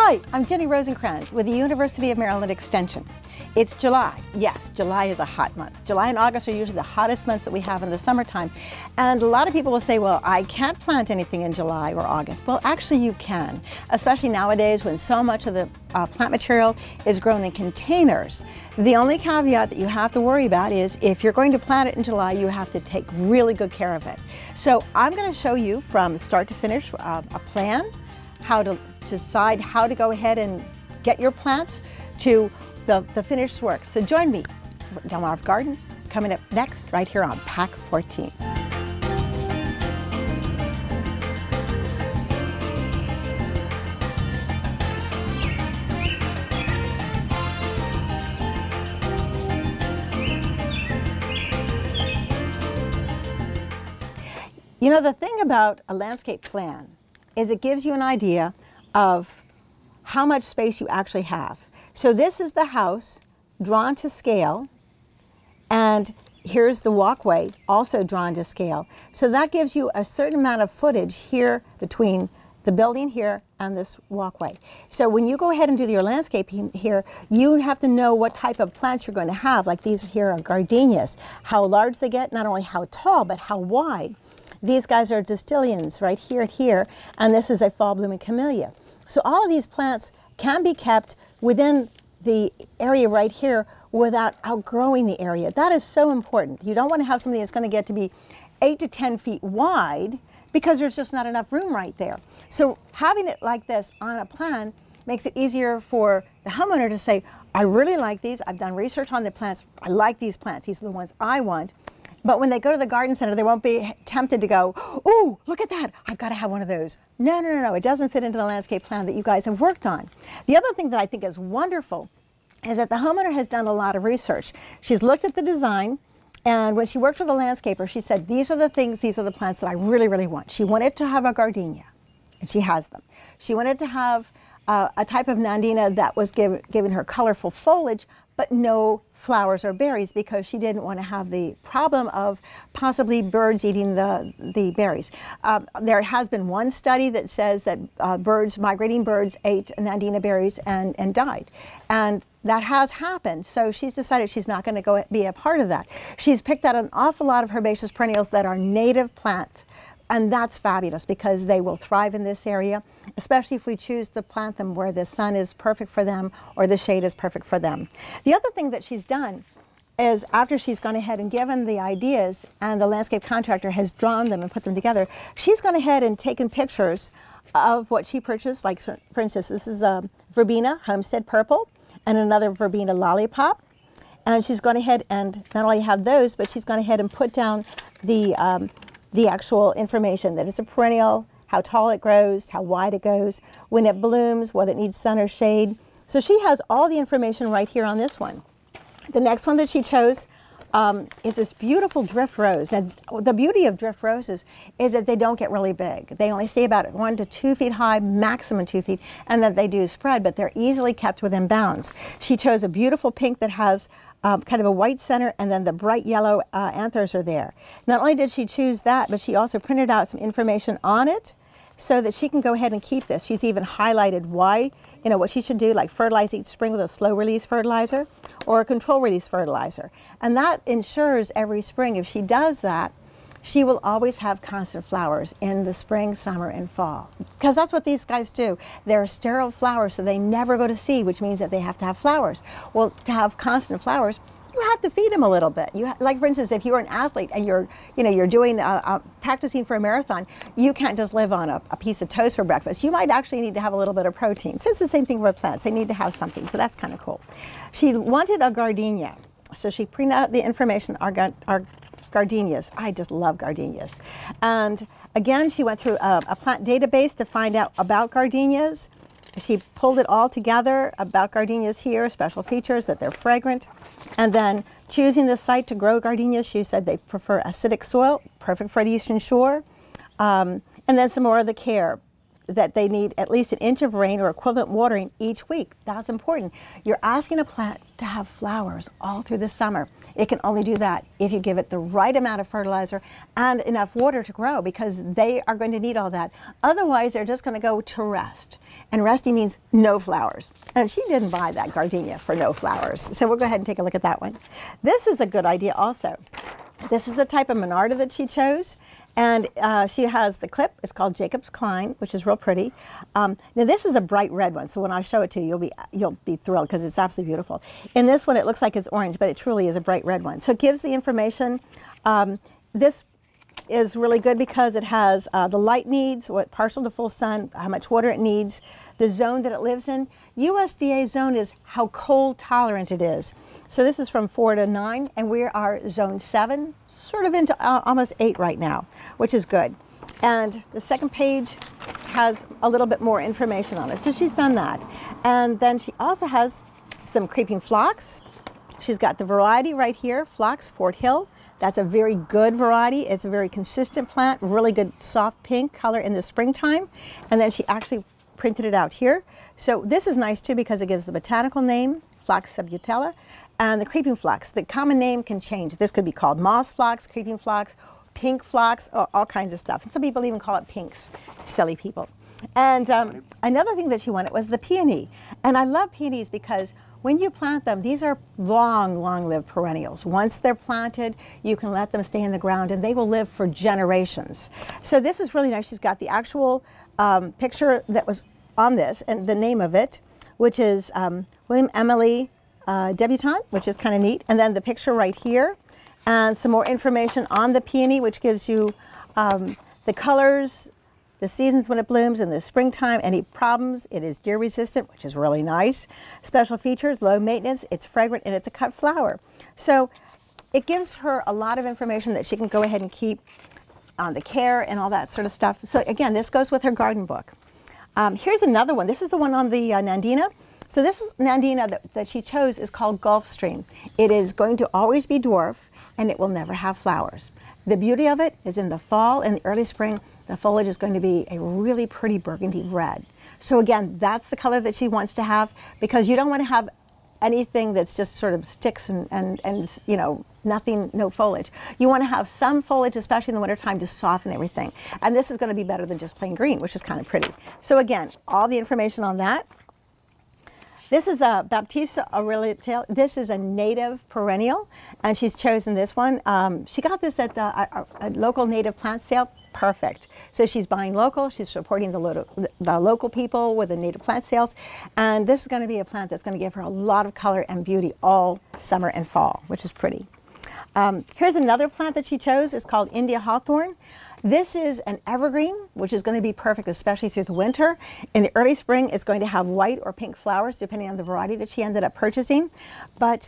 Hi, I'm Ginny Rosencrantz with the University of Maryland Extension. It's July. Yes, July is a hot month. July and August are usually the hottest months that we have in the summertime. And a lot of people will say, well, I can't plant anything in July or August. Well, actually you can, especially nowadays when so much of the plant material is grown in containers. The only caveat that you have to worry about is if you're going to plant it in July, you have to take really good care of it. So I'm going to show you from start to finish a plan, how to decide how to go ahead and get your plants to the finished work. So join me, Delmarva Gardens, coming up next right here on Pack 14. You know, the thing about a landscape plan is it gives you an idea of how much space you actually have. So this is the house drawn to scale, and here's the walkway also drawn to scale. So that gives you a certain amount of footage here between the building here and this walkway. So when you go ahead and do your landscaping here, you have to know what type of plants you're going to have. Like these here are gardenias, how large they get, not only how tall, but how wide. These guys are distilions right here and here, and this is a fall blooming camellia. So all of these plants can be kept within the area right here without outgrowing the area. That is so important. You don't want to have something that's going to get to be 8 to 10 feet wide because there's just not enough room right there. So having it like this on a plan makes it easier for the homeowner to say, I really like these. I've done research on the plants. I like these plants. These are the ones I want. But when they go to the garden center, they won't be tempted to go, oh, look at that, I've got to have one of those. No, no, no, no, it doesn't fit into the landscape plan that you guys have worked on. The other thing that I think is wonderful is that the homeowner has done a lot of research. She's looked at the design, and when she worked with a landscaper, she said, these are the things, these are the plants that I really, really want. She wanted to have a gardenia, and she has them. She wanted to have a type of nandina that was giving her colorful foliage, but no flowers or berries, because she didn't want to have the problem of possibly birds eating the berries. There has been one study that says that migrating birds ate nandina berries and died. And that has happened, so she's decided she's not going to go be a part of that. She's picked out an awful lot of herbaceous perennials that are native plants. And that's fabulous because they will thrive in this area, especially if we choose to plant them where the sun is perfect for them or the shade is perfect for them. The other thing that she's done is after she's gone ahead and given the ideas and the landscape contractor has drawn them and put them together, she's gone ahead and taken pictures of what she purchased. Like, for instance, this is a verbena, homestead purple, and another verbena lollipop. And she's gone ahead and not only have those, but she's gone ahead and put down the actual information, that it's a perennial, how tall it grows, how wide it goes, when it blooms, whether it needs sun or shade. So she has all the information right here on this one. The next one that she chose is this beautiful drift rose. Now, the beauty of drift roses is that they don't get really big. They only stay about 1 to 2 feet high, maximum 2 feet, and that they do spread, but they're easily kept within bounds. She chose a beautiful pink that has kind of a white center, and then the bright yellow anthers are there. Not only did she choose that, but she also printed out some information on it so that she can go ahead and keep this. She's even highlighted why, you know, what she should do, like fertilize each spring with a slow release fertilizer or a control release fertilizer. And that ensures every spring, if she does that, she will always have constant flowers in the spring, summer, and fall. Because that's what these guys do. They're sterile flowers, so they never go to seed, which means that they have to have flowers. Well, to have constant flowers, you have to feed them a little bit. Like, for instance, if you're an athlete and you're doing practicing for a marathon, you can't just live on a piece of toast for breakfast. You might actually need to have a little bit of protein. So it's the same thing with plants. They need to have something, so that's kind of cool. She wanted a gardenia, so she printed out the information, our gardenias. I just love gardenias. And again, she went through a plant database to find out about gardenias. She pulled it all together about gardenias here, special features, that they're fragrant. And then choosing the site to grow gardenias, she said they prefer acidic soil, perfect for the Eastern Shore. And then some more of the care. that they need at least an inch of rain or equivalent watering each week. That's important. You're asking a plant to have flowers all through the summer. It can only do that if you give it the right amount of fertilizer and enough water to grow, because they are going to need all that. Otherwise, they're just going to go to rest. And resting means no flowers. And she didn't buy that gardenia for no flowers. So we'll go ahead and take a look at that one. This is a good idea also. This is the type of Monarda that she chose. And she has the clip. It's called Jacob's Klein, which is real pretty. Now this is a bright red one, so when I show it to you, you'll be thrilled because it's absolutely beautiful. In this one, it looks like it's orange, but it truly is a bright red one. So it gives the information. This is really good because it has the light needs, what partial to full sun, how much water it needs, the zone that it lives in. USDA zone is how cold tolerant it is. So this is from 4 to 9, and we are zone 7, sort of into almost 8 right now, which is good. And the second page has a little bit more information on it. So she's done that. And then she also has some creeping phlox. She's got the variety right here, Phlox Fort Hill. That's a very good variety. It's a very consistent plant, really good soft pink color in the springtime. And then she actually printed it out here. So this is nice too because it gives the botanical name, Phlox subutella, and the creeping phlox. The common name can change. This could be called moss phlox, creeping phlox, pink phlox, all kinds of stuff. And some people even call it pinks, silly people. And another thing that she wanted was the peony. And I love peonies because when you plant them, these are long, long-lived perennials. Once they're planted, you can let them stay in the ground and they will live for generations. So this is really nice. She's got the actual picture that was on this and the name of it, which is William Emily Debutante, which is kind of neat. And then the picture right here and some more information on the peony, which gives you the colors, the seasons when it blooms in the springtime, any problems, it is deer resistant, which is really nice. Special features, low maintenance, it's fragrant, and it's a cut flower. So it gives her a lot of information that she can go ahead and keep on the care and all that sort of stuff. So again, this goes with her garden book. Here's another one. This is the one on the Nandina. So this is Nandina that she chose is called Gulfstream. It is going to always be dwarf, and it will never have flowers. The beauty of it is in the fall and the early spring, the foliage is going to be a really pretty burgundy red. So again, that's the color that she wants to have, because you don't want to have anything that's just sort of sticks and you know, nothing, no foliage. You want to have some foliage, especially in the wintertime, to soften everything. And this is going to be better than just plain green, which is kind of pretty. So again, all the information on that. This is a Baptista Aureliana. This is a native perennial, and she's chosen this one. She got this at a local native plant sale. Perfect. So she's buying local, she's supporting the local people with the native plant sales, and this is going to be a plant that's going to give her a lot of color and beauty all summer and fall, which is pretty. Here's another plant that she chose. It's called India Hawthorn. This is an evergreen, which is going to be perfect, especially through the winter. In the early spring, it's going to have white or pink flowers, depending on the variety that she ended up purchasing. But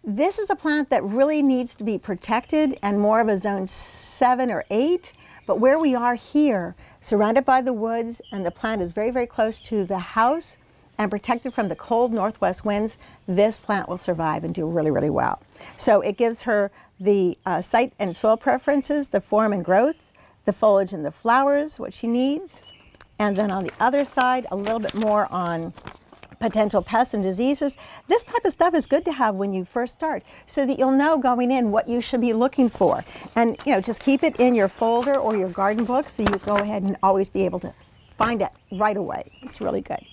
this is a plant that really needs to be protected and more of a zone 7 or 8. But where we are here, surrounded by the woods, and the plant is very, very close to the house and protected from the cold northwest winds, this plant will survive and do really, really well. So it gives her the site and soil preferences, the form and growth, the foliage and the flowers, what she needs. And then on the other side, a little bit more on potential pests and diseases. This type of stuff is good to have when you first start, so that you'll know going in what you should be looking for. And you know, just keep it in your folder or your garden book so you go ahead and always be able to find it right away. It's really good.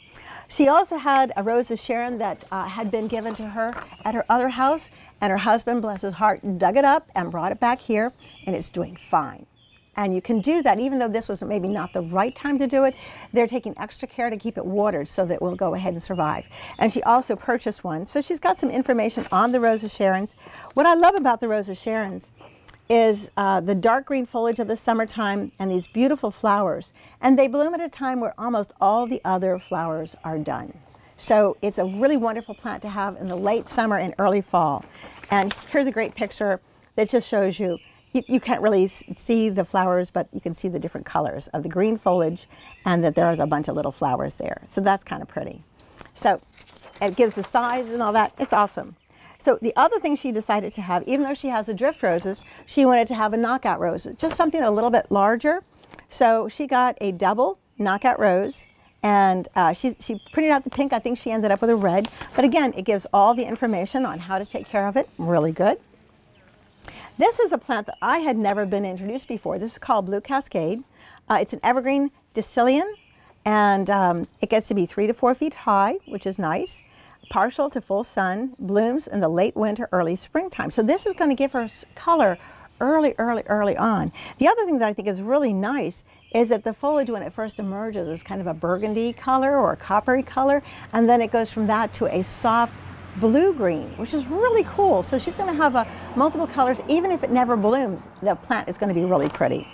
She also had a Rose of Sharon that had been given to her at her other house, and her husband, bless his heart, dug it up and brought it back here, and it's doing fine. And you can do that, even though this was maybe not the right time to do it. They're taking extra care to keep it watered so that it will go ahead and survive. And she also purchased one. So she's got some information on the Rose of Sharons. What I love about the Rose of Sharons is the dark green foliage of the summertime and these beautiful flowers. And they bloom at a time where almost all the other flowers are done. So it's a really wonderful plant to have in the late summer and early fall. And here's a great picture that just shows you. You can't really see the flowers, but you can see the different colors of the green foliage, and that there's a bunch of little flowers there. So that's kind of pretty. So it gives the size and all that. It's awesome. So the other thing she decided to have, even though she has the drift roses, she wanted to have a knockout rose, just something a little bit larger. So she got a double knockout rose. And she printed out the pink. I think she ended up with a red. But again, it gives all the information on how to take care of it. Really good. This is a plant that I had never been introduced before. This is called Blue Cascade. It's an evergreen Dicyllian, and it gets to be 3 to 4 feet high, which is nice. Partial to full sun, blooms in the late winter, early springtime. So this is going to give her color early on. The other thing that I think is really nice is that the foliage, when it first emerges, is kind of a burgundy color or a coppery color, and then it goes from that to a soft blue-green, which is really cool. So she's going to have multiple colors. Even if it never blooms, the plant is going to be really pretty.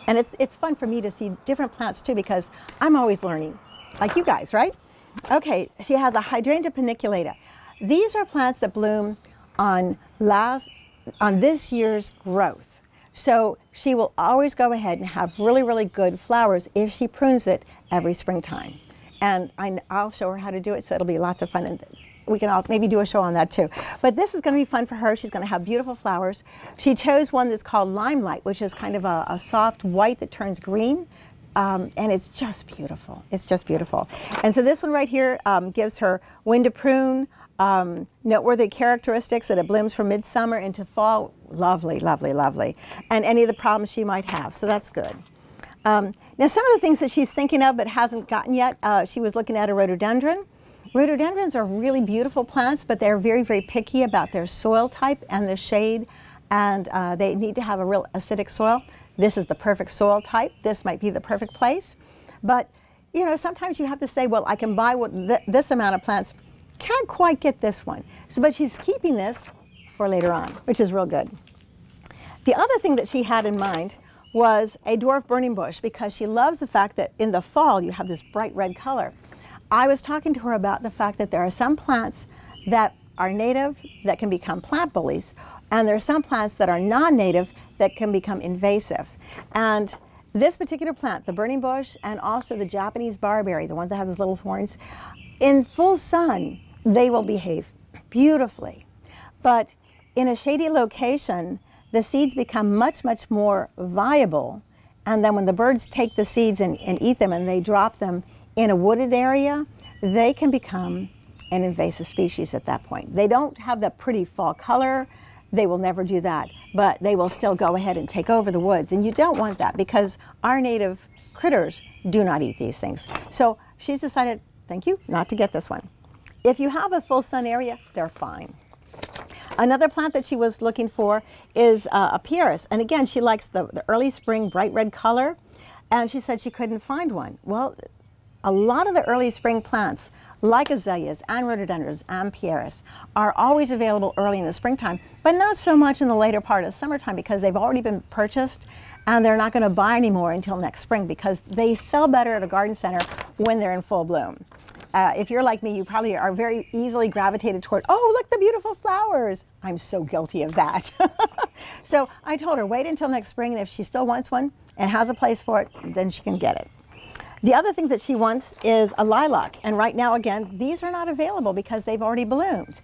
And it's fun for me to see different plants too, because I'm always learning, like you guys, right? Okay, she has a Hydrangea paniculata. These are plants that bloom on this year's growth. So she will always go ahead and have really good flowers if she prunes it every springtime. And I'll show her how to do it, so it'll be lots of fun. And we can all maybe do a show on that too. But this is going to be fun for her. She's going to have beautiful flowers. She chose one that's called Limelight, which is kind of a soft white that turns green. And it's just beautiful. It's just beautiful. And so this one right here gives her when to prune, noteworthy characteristics that it blooms from midsummer into fall. Lovely, lovely, lovely. And any of the problems she might have. So that's good. Now some of the things that she's thinking of but hasn't gotten yet, she was looking at a rhododendron. Rhododendrons are really beautiful plants, but they're very picky about their soil type and the shade, and they need to have a real acidic soil. This is the perfect soil type. This might be the perfect place. But, you know, sometimes you have to say, well, I can buy this amount of plants. Can't quite get this one. So, but she's keeping this for later on, which is real good. The other thing that she had in mind was a dwarf burning bush, because she loves the fact that in the fall you have this bright red color. I was talking to her about the fact that there are some plants that are native that can become plant bullies, and there are some plants that are non-native that can become invasive. And this particular plant, the burning bush, and also the Japanese barberry, the one that has those little thorns, in full sun, they will behave beautifully. But in a shady location, the seeds become much more viable. And then when the birds take the seeds and eat them, and they drop them in a wooded area, they can become an invasive species at that point. They don't have that pretty fall color. They will never do that, but they will still go ahead and take over the woods. And you don't want that, because our native critters do not eat these things. So she's decided, thank you, not to get this one. If you have a full sun area, they're fine. Another plant that she was looking for is a pieris. And again, she likes the early spring bright red color. And she said she couldn't find one. Well, a lot of the early spring plants, like azaleas and rhododendrons and pieris, are always available early in the springtime, but not so much in the later part of summertime, because they've already been purchased and they're not going to buy anymore until next spring, because they sell better at a garden center when they're in full bloom. If you're like me, you probably are very easily gravitated toward, oh, look, the beautiful flowers. I'm so guilty of that. So I told her, wait until next spring, and if she still wants one and has a place for it, then she can get it. The other thing that she wants is a lilac, and right now, again, these are not available because they've already bloomed.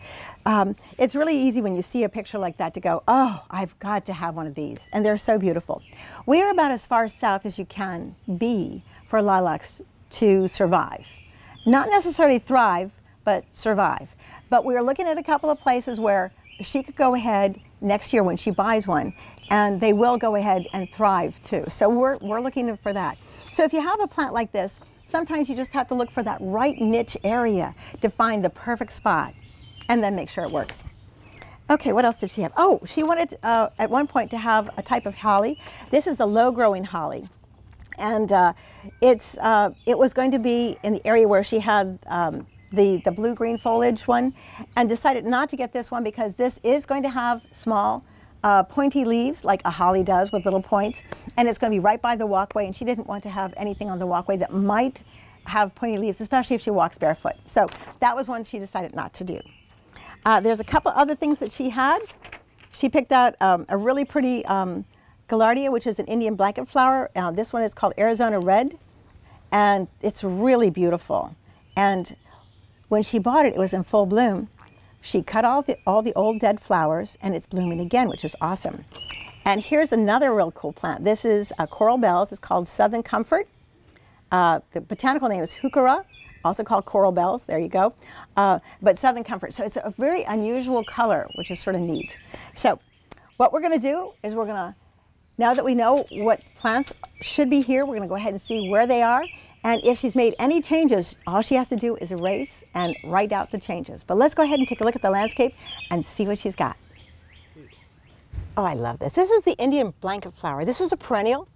It's really easy when you see a picture like that to go, oh, I've got to have one of these, and they're so beautiful. We are about as far south as you can be for lilacs to survive. Not necessarily thrive, but survive. But we're looking at a couple of places where she could go ahead next year when she buys one, and they will go ahead and thrive too. So we're looking for that. So if you have a plant like this, sometimes you just have to look for that right niche area to find the perfect spot, and then make sure it works. Okay, what else did she have? Oh, she wanted at one point to have a type of holly. This is the low-growing holly. And it was going to be in the area where she had the blue-green foliage one, and decided not to get this one because this is going to have small pointy leaves like a holly does with little points, and it's going to be right by the walkway, and she didn't want to have anything on the walkway that might have pointy leaves, especially if she walks barefoot. So that was one she decided not to do. There's a couple other things that she had. She picked out a really pretty Gaillardia, which is an Indian blanket flower. This one is called Arizona Red, and it's really beautiful. And when she bought it, it was in full bloom. She cut all the old dead flowers, and it's blooming again, which is awesome. And here's another real cool plant. This is Coral Bells. It's called Southern Comfort. The botanical name is heuchera, also called coral bells, there you go, but Southern Comfort. So it's a very unusual color, which is sort of neat. So what we're going to do is we're going to, now that we know what plants should be here, we're going to go ahead and see where they are. And if she's made any changes, all she has to do is erase and write out the changes. But let's go ahead and take a look at the landscape and see what she's got. Oh, I love this. This is the Indian blanket flower. This is a perennial.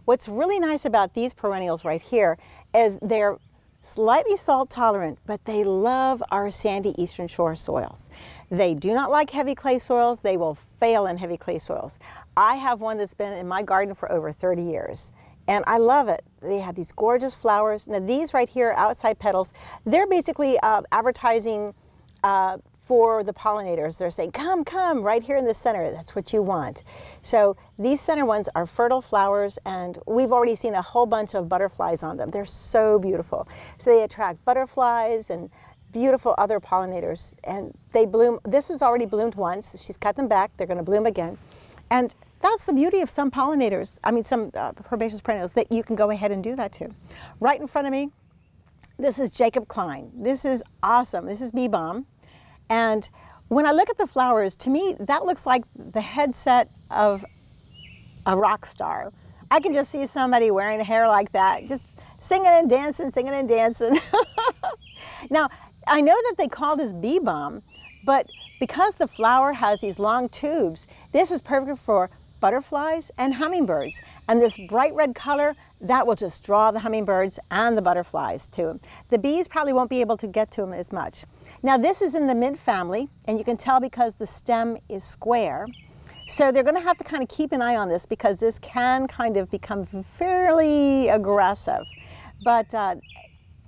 What's really nice about these perennials right here is they're slightly salt tolerant, but they love our sandy eastern shore soils. They do not like heavy clay soils. They will fail in heavy clay soils. I have one that's been in my garden for over 30 years. And I love it. They have these gorgeous flowers. Now these right here, outside petals, they're basically advertising for the pollinators. They're saying, come, come, right here in the center. That's what you want. So these center ones are fertile flowers, and we've already seen a whole bunch of butterflies on them. They're so beautiful. So they attract butterflies and beautiful other pollinators, and they bloom. This has already bloomed once. She's cut them back. They're going to bloom again. And that's the beauty of some pollinators, I mean some herbaceous perennials, that you can go ahead and do that too. Right in front of me, this is Jacob Klein. This is awesome. This is bee balm. And when I look at the flowers, to me, that looks like the headset of a rock star. I can just see somebody wearing hair like that, just singing and dancing, singing and dancing. Now, I know that they call this bee balm, but because the flower has these long tubes, this is perfect for butterflies and hummingbirds. And this bright red color, that will just draw the hummingbirds and the butterflies to them. The bees probably won't be able to get to them as much. Now this is in the mint family, and you can tell because the stem is square. So they're going to have to kind of keep an eye on this, because this can kind of become fairly aggressive, but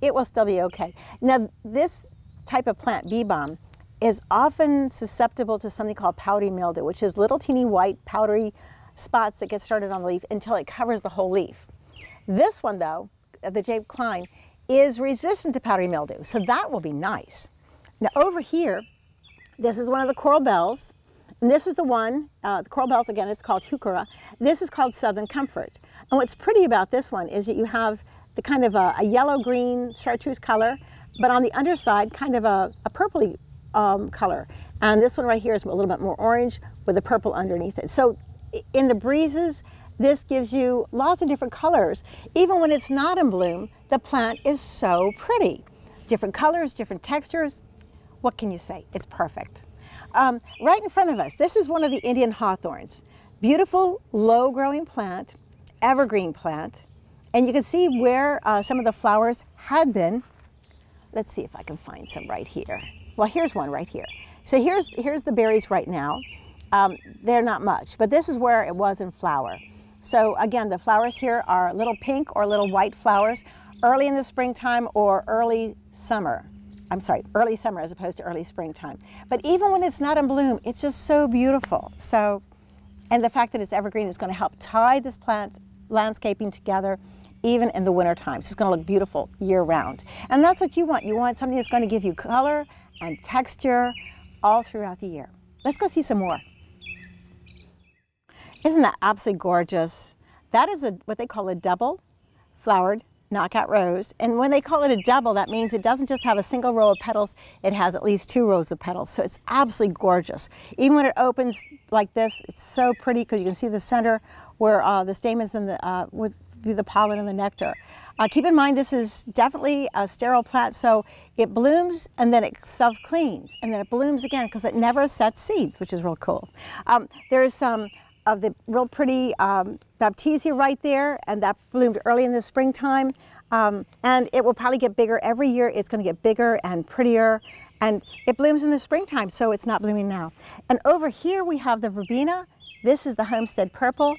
it will still be okay. Now this type of plant, bee balm, is often susceptible to something called powdery mildew, which is little teeny white powdery spots that get started on the leaf until it covers the whole leaf. This one though, the Jacob Klein, is resistant to powdery mildew, so that will be nice. Now over here, this is one of the coral bells, and this is the one, the coral bells again, it's called heuchera. This is called Southern Comfort. And what's pretty about this one is that you have the kind of a yellow-green chartreuse color, but on the underside, kind of a purpley color. And this one right here is a little bit more orange with the purple underneath it. So in the breezes, this gives you lots of different colors. Even when it's not in bloom, the plant is so pretty. Different colors, different textures. What can you say? It's perfect. Right in front of us, this is one of the Indian hawthorns. Beautiful, low-growing plant, evergreen plant. And you can see where some of the flowers had been. Let's see if I can find some right here. Well, here's one right here. So here's the berries right now. They're not much, but this is where it was in flower. So again, the flowers here are little pink or little white flowers, early in the springtime or early summer. I'm sorry, early summer as opposed to early springtime. But even when it's not in bloom, it's just so beautiful. So, and the fact that it's evergreen is going to help tie this plant landscaping together even in the winter time. So it's going to look beautiful year round. And that's what you want. You want something that's going to give you color and texture all throughout the year. Let's go see some more. Isn't that absolutely gorgeous? That is what they call a double flowered knockout rose. And when they call it a double, that means it doesn't just have a single row of petals, it has at least 2 rows of petals. So it's absolutely gorgeous. Even when it opens like this, it's so pretty because you can see the center where the stamens and would be the pollen and the nectar. Keep in mind, this is definitely a sterile plant, so it blooms and then it self-cleans, and then it blooms again because it never sets seeds, which is real cool. There's some of the real pretty baptisia right there, and that bloomed early in the springtime, and it will probably get bigger every year. It's going to get bigger and prettier, and it blooms in the springtime, so it's not blooming now. And over here we have the verbena. This is the homestead purple.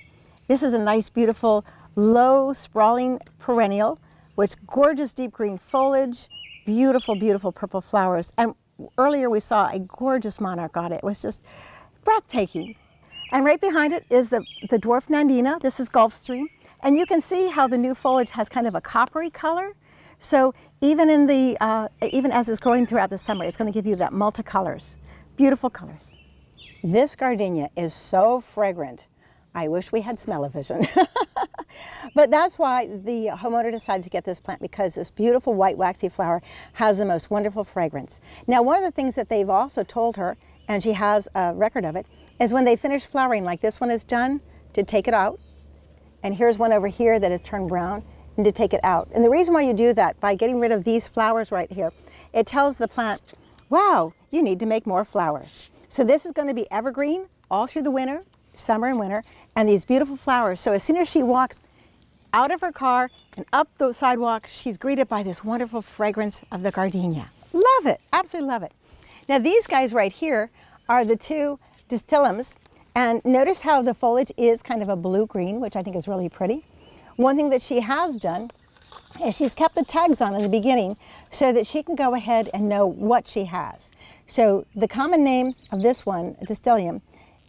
This is a nice, beautiful, low, sprawling perennial with gorgeous deep green foliage, beautiful, beautiful purple flowers. And earlier we saw a gorgeous monarch on it. It was just breathtaking. And right behind it is the dwarf nandina. This is Gulfstream. And you can see how the new foliage has kind of a coppery color. So even in the even as it's growing throughout the summer, it's going to give you that multicolors. Beautiful colors. This gardenia is so fragrant. I wish we had smell-o-vision. But that's why the homeowner decided to get this plant, because this beautiful white waxy flower has the most wonderful fragrance. Now, one of the things that they've also told her, and she has a record of it, is when they finish flowering, like this one is done, to take it out. And here's one over here that has turned brown, and to take it out. And the reason why you do that, by getting rid of these flowers right here, it tells the plant, wow, you need to make more flowers. So this is going to be evergreen all through the winter, summer and winter, and these beautiful flowers. So as soon as she walks out of her car and up the sidewalk, she's greeted by this wonderful fragrance of the gardenia. Love it, absolutely love it. Now these guys right here are the two distillums, and notice how the foliage is kind of a blue-green, which I think is really pretty. One thing that she has done is she's kept the tags on in the beginning so that she can go ahead and know what she has. So the common name of this one, Distilleum,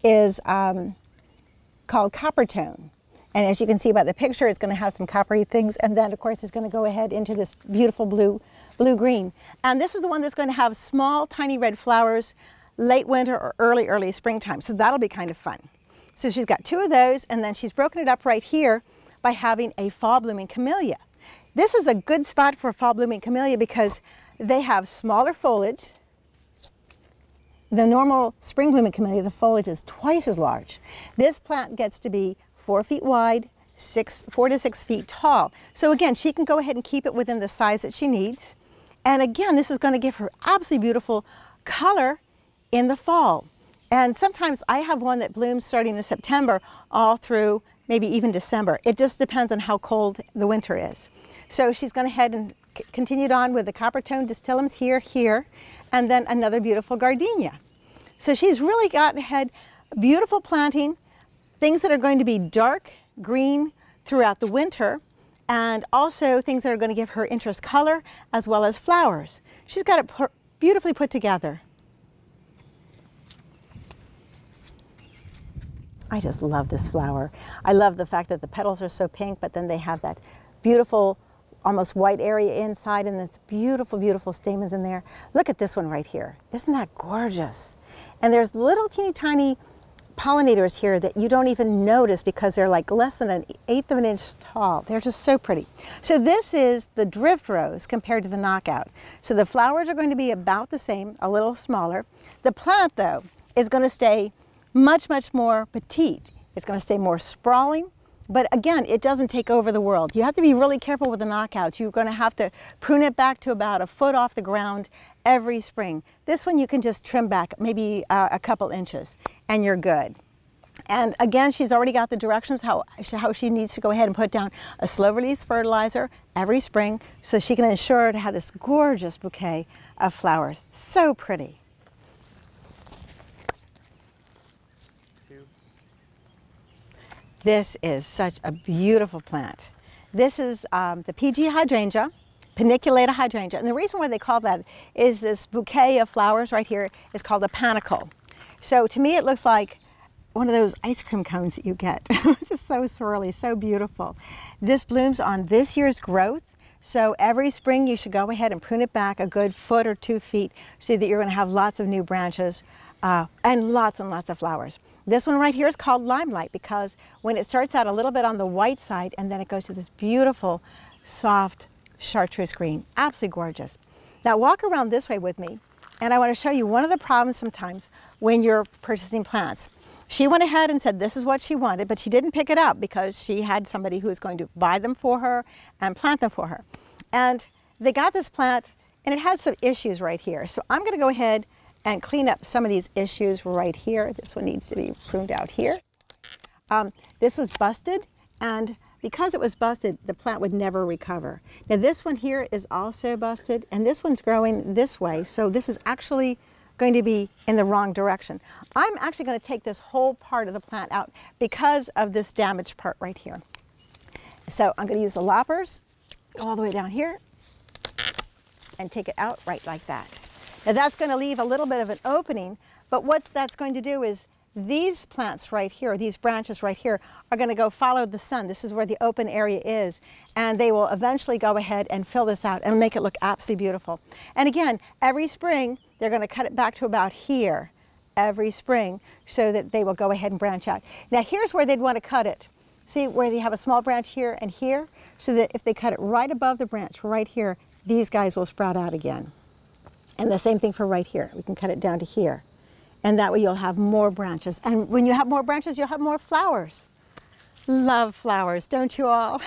is called Coppertone. And as you can see by the picture, it's going to have some coppery things, and then of course it's going to go ahead into this beautiful blue-green. And this is the one that's going to have small, tiny red flowers late winter or early springtime. So that'll be kind of fun. So she's got two of those, and then she's broken it up right here by having a fall blooming camellia. This is a good spot for a fall blooming camellia because they have smaller foliage. The normal spring blooming camellia, the foliage is twice as large. This plant gets to be 4 feet wide, 4 to 6 feet tall. So again, she can go ahead and keep it within the size that she needs. And again, this is going to give her absolutely beautiful color in the fall. And sometimes I have one that blooms starting in September all through maybe even December. It just depends on how cold the winter is. So she's gone ahead and continued on with the Coppertone distillums here, and then another beautiful gardenia. So she's really gotten ahead, beautiful planting, things that are going to be dark green throughout the winter, and also things that are going to give her interest color as well as flowers. She's got it beautifully put together. I just love this flower. I love the fact that the petals are so pink, but then they have that beautiful, almost white area inside, and it's beautiful, beautiful stamens in there. Look at this one right here. Isn't that gorgeous? And there's little teeny tiny pollinators here that you don't even notice because they're like less than 1/8 of an inch tall. They're just so pretty. So this is the drift rose compared to the knockout. So the flowers are going to be about the same, a little smaller. The plant, though, is going to stay much, much more petite. It's going to stay more sprawling, but again, it doesn't take over the world. You have to be really careful with the knockouts. You're going to have to prune it back to about 1 foot off the ground every spring. This one you can just trim back maybe a couple inches and you're good. And again, she's already got the directions how she needs to go ahead and put down a slow release fertilizer every spring so she can ensure to have this gorgeous bouquet of flowers. So pretty. This is such a beautiful plant. This is the PG hydrangea, paniculata hydrangea. And the reason why they call that is this bouquet of flowers right here is called a panicle. So to me, it looks like one of those ice cream cones that you get. It's just so swirly, so beautiful. This blooms on this year's growth. So every spring you should go ahead and prune it back a good 1 foot or 2 feet so that you're going to have lots of new branches and lots of flowers. This one right here is called Limelight because when it starts out a little bit on the white side and then it goes to this beautiful, soft chartreuse green. Absolutely gorgeous. Now walk around this way with me, and I want to show you one of the problems sometimes when you're purchasing plants. She went ahead and said this is what she wanted, but she didn't pick it up because she had somebody who was going to buy them for her and plant them for her. And they got this plant and it had some issues right here. So I'm going to go ahead and clean up some of these issues right here. This one needs to be pruned out here. This was busted, and because it was busted, the plant would never recover. Now this one here is also busted, and this one's growing this way, so this is actually going to be in the wrong direction. I'm actually going to take this whole part of the plant out because of this damaged part right here. So I'm going to use the loppers, go all the way down here, and take it out right like that. Now that's going to leave a little bit of an opening, but what that's going to do is these plants right here, these branches right here, are going to go follow the sun. This is where the open area is, and they will eventually go ahead and fill this out and make it look absolutely beautiful. And again, every spring, they're going to cut it back to about here every spring so that they will go ahead and branch out. Now here's where they'd want to cut it. See where they have a small branch here and here? So that if they cut it right above the branch, right here, these guys will sprout out again. And the same thing for right here. We can cut it down to here. And that way you'll have more branches. And when you have more branches, you'll have more flowers. Love flowers, don't you all?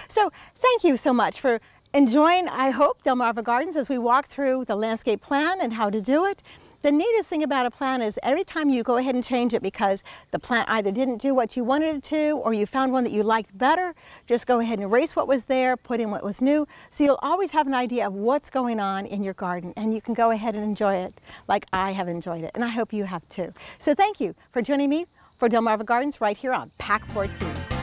So thank you so much for enjoying, I hope, Delmarva Gardens as we walk through the landscape plan and how to do it. The neatest thing about a plan is every time you go ahead and change it because the plant either didn't do what you wanted it to or you found one that you liked better, just go ahead and erase what was there, put in what was new. So you'll always have an idea of what's going on in your garden and you can go ahead and enjoy it like I have enjoyed it. And I hope you have too. So thank you for joining me for Delmarva Gardens right here on Pack 14.